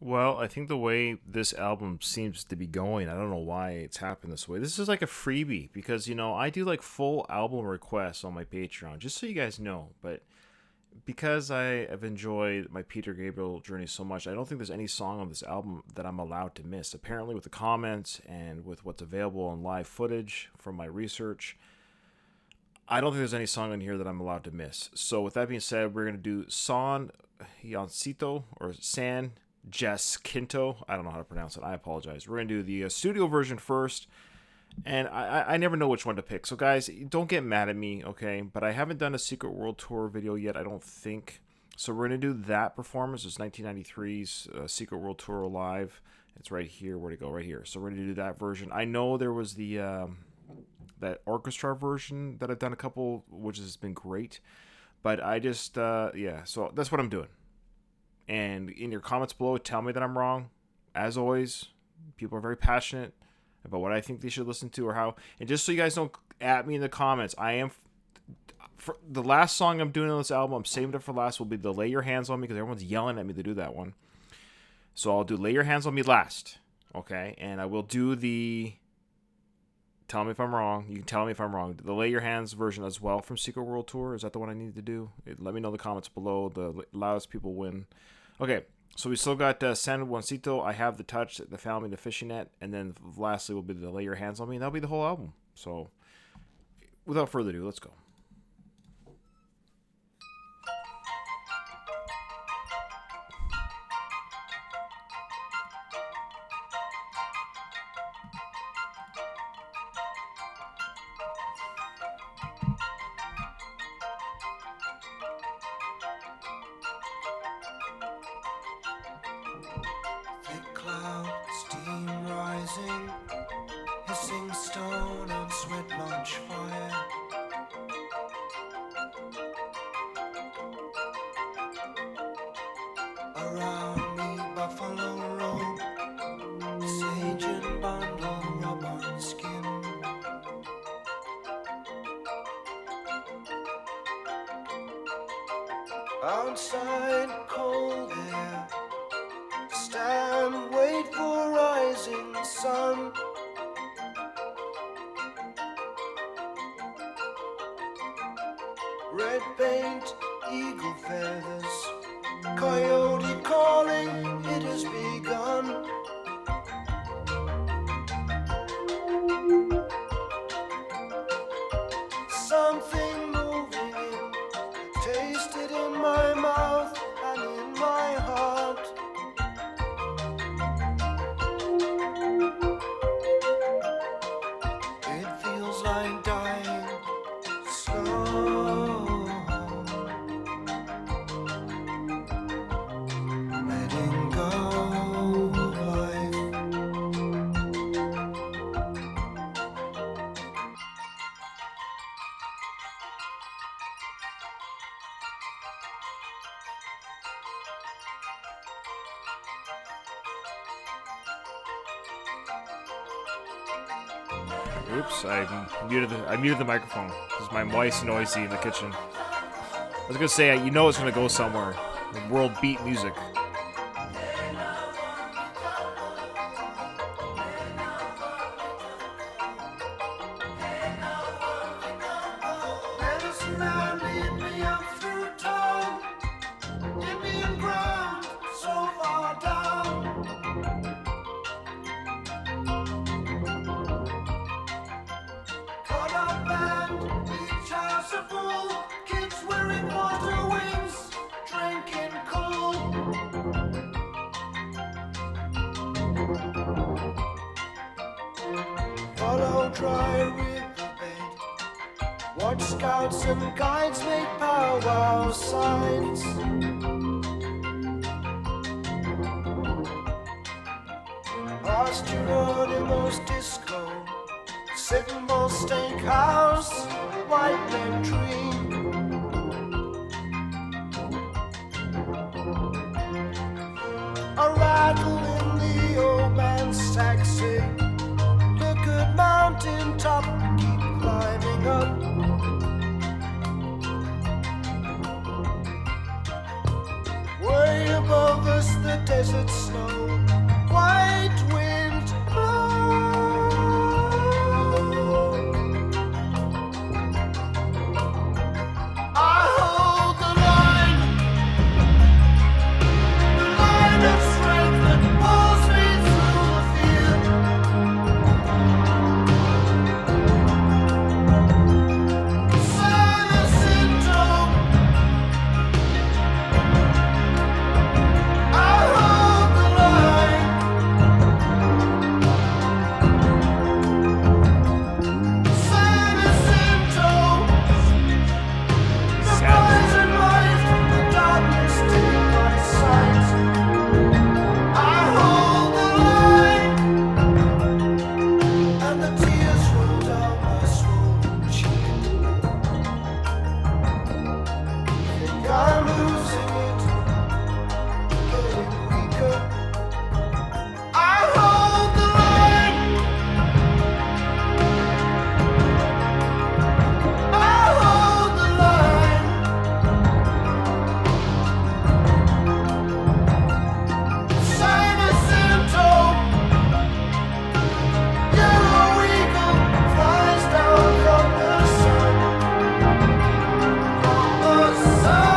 Well, I think the way this album seems to be going, I don't know why it's happened this way. This is like a freebie because, I do like full album requests on my Patreon, just so you guys know. But because I have enjoyed my Peter Gabriel journey so much, I don't think there's any song on this album that I'm allowed to miss. Apparently, with the comments and with what's available on live footage from my research, I don't think there's any song on here that I'm allowed to miss. So, with that being said, we're going to do San Jacinto or San Jacinto. I don't know how to pronounce it. I apologize. We're going to do the studio version first. And I never know which one to pick. So, guys, don't get mad at me, okay? But I haven't done a Secret World Tour video yet, I don't think. So, we're going to do that performance. It's 1993's Secret World Tour Live. It's right here. Where'd it go? Right here. So, we're going to do that version. I know there was the that orchestra version that I've done a couple, which has been great. But I just, yeah, so that's what I'm doing. And in your comments below, tell me that I'm wrong. As always, people are very passionate about what I think they should listen to or how. And just so you guys don't at me in the comments, I am for the last song I'm doing on this album. I'm saving it for last. Will be the "Lay Your Hands on Me" because everyone's yelling at me to do that one. So I'll do "Lay Your Hands on Me" last, okay? And I will do the. Tell me if I'm wrong. You can tell me if I'm wrong. The "Lay Your Hands" version as well from Secret World Tour. Is that the one I need to do? Let me know in the comments below. The loudest people win. Okay. So we still got San Juancito, I Have the Touch, The Family, The Fishing Net, and then lastly will be the Lay Your Hands on Me, and that'll be the whole album. So without further ado, let's go. Thick cloud, steam rising, hissing stone on sweat launch fire. Around me, buffalo robe, sage and bundle, rub on skin. Outside, cold air. Stand, wait for rising sun. Red paint, eagle feathers, coyote calling, it has begun. Something moving in, taste it in my mouth and in my heart. It feels like dying slow, letting go of life. Oops, I muted the microphone because my wife's noisy in the kitchen. I was gonna say, it's gonna go somewhere. World beat music. Medicine man, lead me up through town, Indian ground, so far down. Caught up and each house a bull, kids wearing water wings, drinking cool. Follow dry riverbed, watch scouts and guides make powwow signs. Past Geronimo's disco, Sitting Bull Steakhouse, white men dream. A rattle in the old man's taxi. Look at mountain top, keep climbing up. Way above us the desert it snow, white wind blow. I hold the line of strength that pulls me through the field. Jacinto, I hold the line. Jacinto, the boys and light, the darkness take my sight. I hold the line, and the tears roll down my swollen cheek. Think I'm losing it, getting weaker. I hold the line. I hold the line. Jacinto, yellow eagle flies down from the sun, from the sun.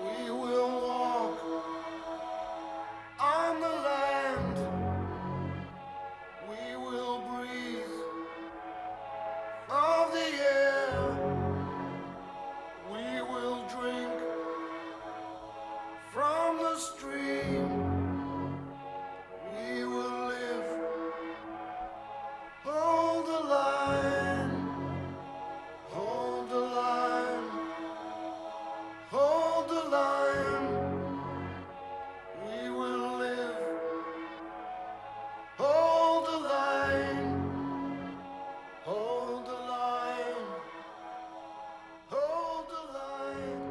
We will walk on the land. We will breathe of the air. We will drink from the stream. We will live. Hold the line. Hold the line. Hold the line. We will live. Hold the line. Hold the line. Hold the line.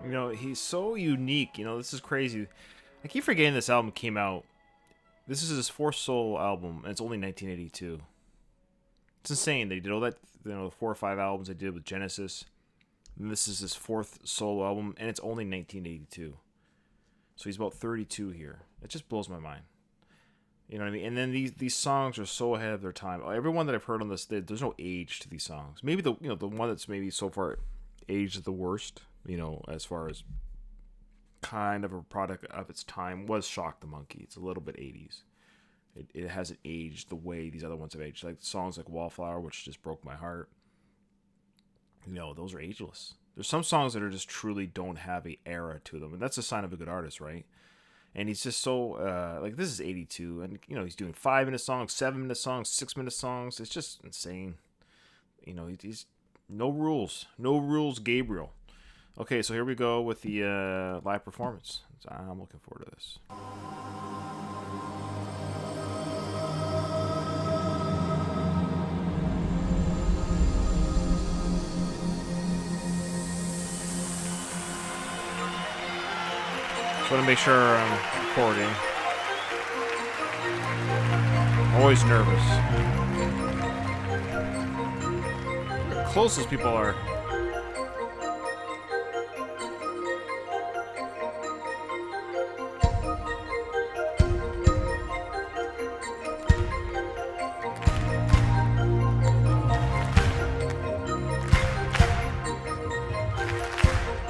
You know, he's so unique. You know, this is crazy. I keep forgetting this album came out. This is his fourth solo album, and it's only 1982. It's insane. They did all that, you know, the 4 or 5 albums they did with Genesis. And this is his fourth solo album, and it's only 1982. So he's about 32 here. It just blows my mind. You know what I mean? And then these songs are so ahead of their time. Everyone that I've heard on this, there's no age to these songs. Maybe the one that's maybe so far aged the worst, you know, as far as kind of a product of its time was Shock the Monkey. It's a little bit 80s. It hasn't aged the way these other ones have aged. Like songs like Wallflower, which just broke my heart. You know, those are ageless. There's some songs that are just truly don't have a era to them, and that's a sign of a good artist, right? And he's just so like, this is 82, and you know, he's doing 5-minute songs, 7-minute songs, 6-minute songs. It's just insane. You know, he's no rules, Gabriel. Okay, so here we go with the live performance. I'm looking forward to this. Just want to make sure I'm recording. Always nervous. Look how close those people are.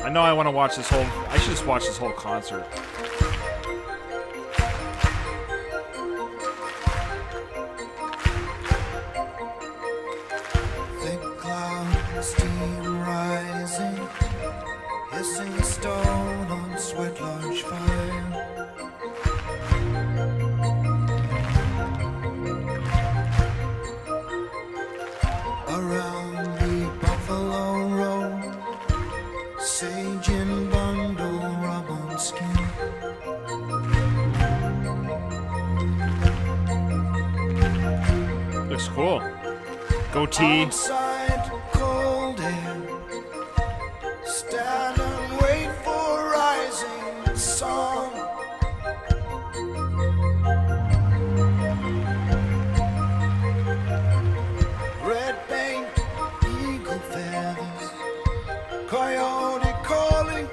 I know I want to watch this whole... I should just watch this whole concert. Thick cloud, steam rising, hissing stone on sweat lodge fire. Cool. Goatee. Outside, cold air. Stand and wait for rising sun. Red paint, eagle feathers. Coyote calling,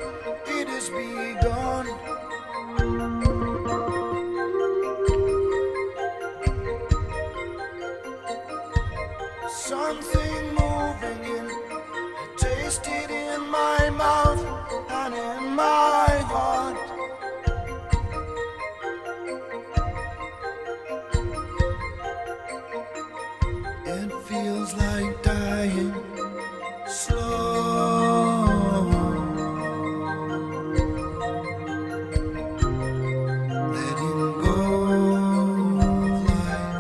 it has begun. Something moving in, I taste it in my mouth and in my heart. It feels like dying slow, letting go of life.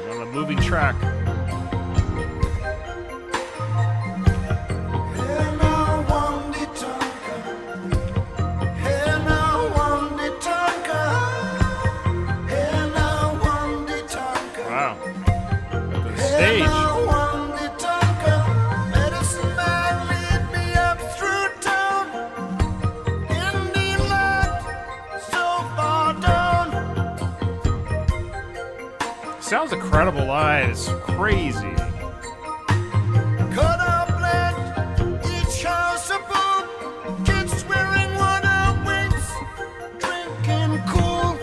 On a moving track. Hey now, one day Tonka. Hey now, one day Tonka. Hey now, one day Tonka. Wow. The Hey stage. now, one day Tonka. Medicine man, lead me up through town. Indian land, so far down. Sounds incredible live. It's crazy. Cut up land, each house a boot. Kids wearing water wings, drinking cool.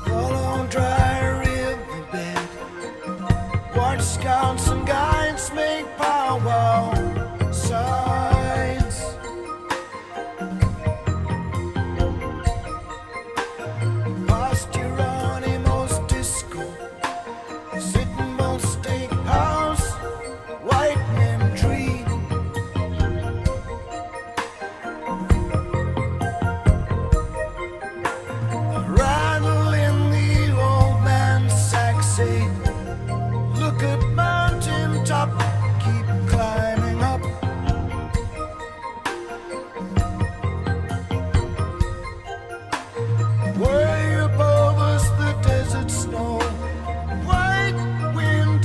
Follow dry riverbed. Watch scouts and guides make powwow signs. Past Geronimo's disco, sitting on steakhouse, white men dream. Rattle in the old man's saxy. Look at mountain top, keep climbing up. Way above us, the desert snow, white wind.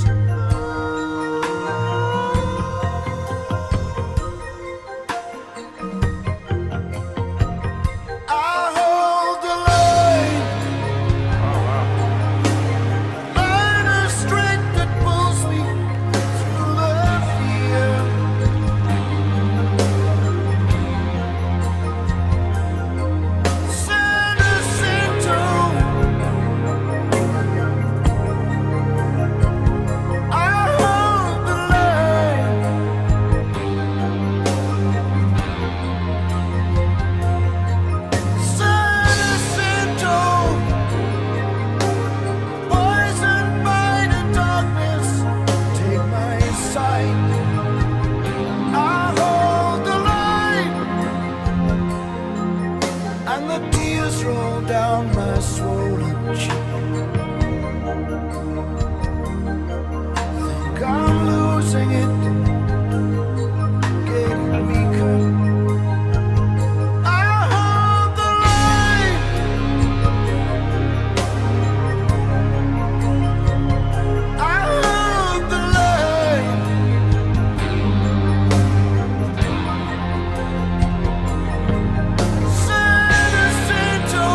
I hold the line, Oh, wow. line of strength that pulls me through the fear. San Jacinto, I hold the line. San Jacinto, poisoned by the darkness, take my sight. I hold the line, and the tears roll down my swollen cheek. Think I'm losing it, getting weaker. I hold the line, I hold the line. San Jacinto,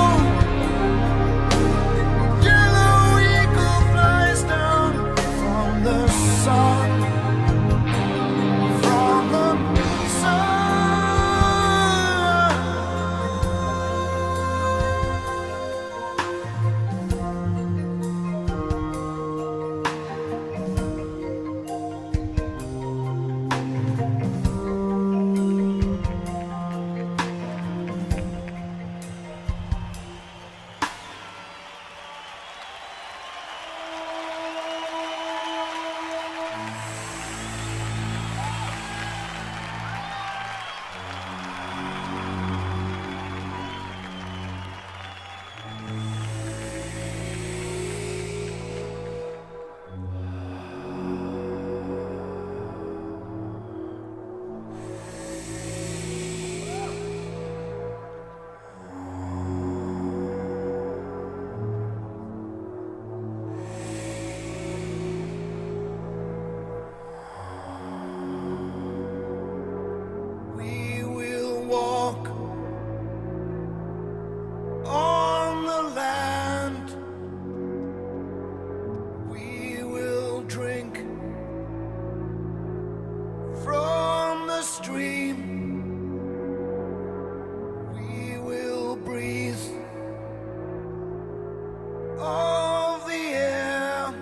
of the air.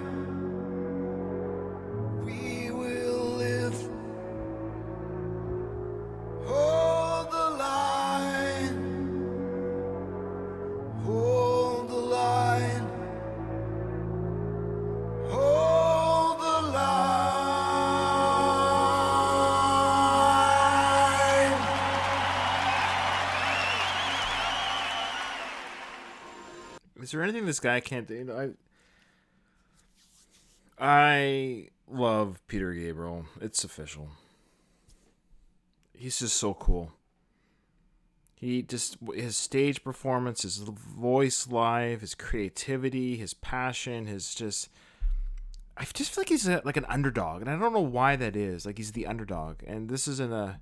We will live. Hold the line. Hold the line. Hold the line. Is there anything this guy can't do? You know, I love Peter Gabriel. It's official. He's just so cool. He just, his stage performance, his voice live, his creativity, his passion, his just, I just feel like he's like an underdog, and I don't know why that is. Like, he's the underdog, and this isn't a,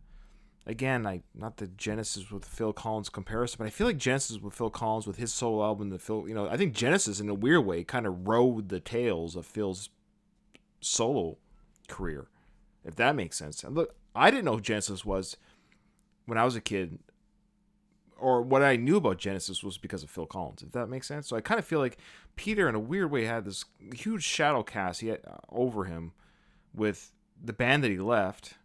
again, not the Genesis with Phil Collins comparison, but I feel like Genesis with Phil Collins with his solo album, I think Genesis in a weird way kind of rode the tails of Phil's solo career, if that makes sense. And look, I didn't know who Genesis was when I was a kid, or what I knew about Genesis was because of Phil Collins, if that makes sense. So I kind of feel like Peter, in a weird way, had this huge shadow cast he had over him with the band that he left.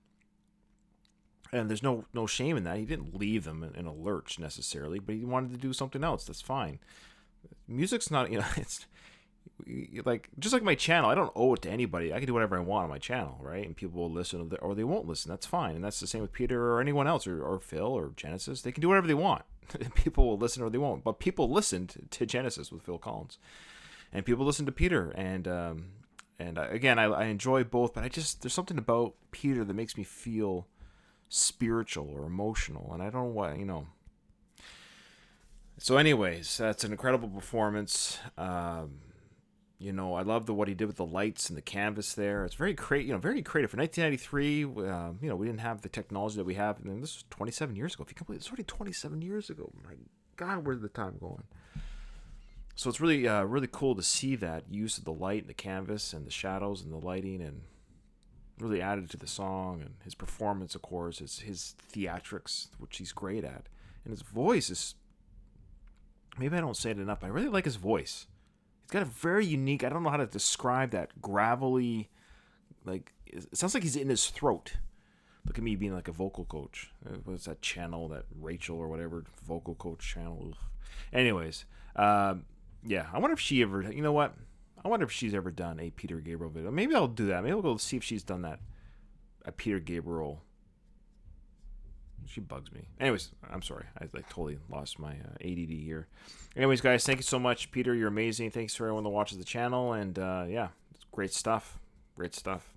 And there's no shame in that. He didn't leave them in a lurch necessarily, but he wanted to do something else. That's fine. Music's not, it's like, just like my channel, I don't owe it to anybody. I can do whatever I want on my channel, right? And people will listen or they won't listen. That's fine. And that's the same with Peter or anyone else, or Phil or Genesis. They can do whatever they want. People will listen or they won't. But people listened to Genesis with Phil Collins, and people listened to Peter. And again, I enjoy both, but there's something about Peter that makes me feel spiritual or emotional, and I don't know why, So anyways, that's an incredible performance. I love what he did with the lights and the canvas there. It's very very creative for 1993. We didn't have the technology that we have, and this was 27 years ago. If you can believe it's already 27 years ago. My God, where's the time going? So it's really really cool to see that use of the light and the canvas and the shadows and the lighting, and really added to the song. And his performance, of course, is his theatrics, which he's great at, and his voice is, maybe I don't say it enough, but I really like his voice. He's got a very unique, I don't know how to describe that, gravelly, like, it sounds like he's in his throat. Look at me being like a vocal coach. What's that channel, that Rachel or whatever, vocal coach channel? Ugh. Anyways, I wonder if she ever, I wonder if she's ever done a Peter Gabriel video. Maybe I'll do that. Maybe I'll go see if she's done that, a Peter Gabriel. She bugs me. Anyways, I'm sorry. I totally lost my ADD here. Anyways, guys, thank you so much. Peter, you're amazing. Thanks for everyone that watches the channel. And it's great stuff. Great stuff.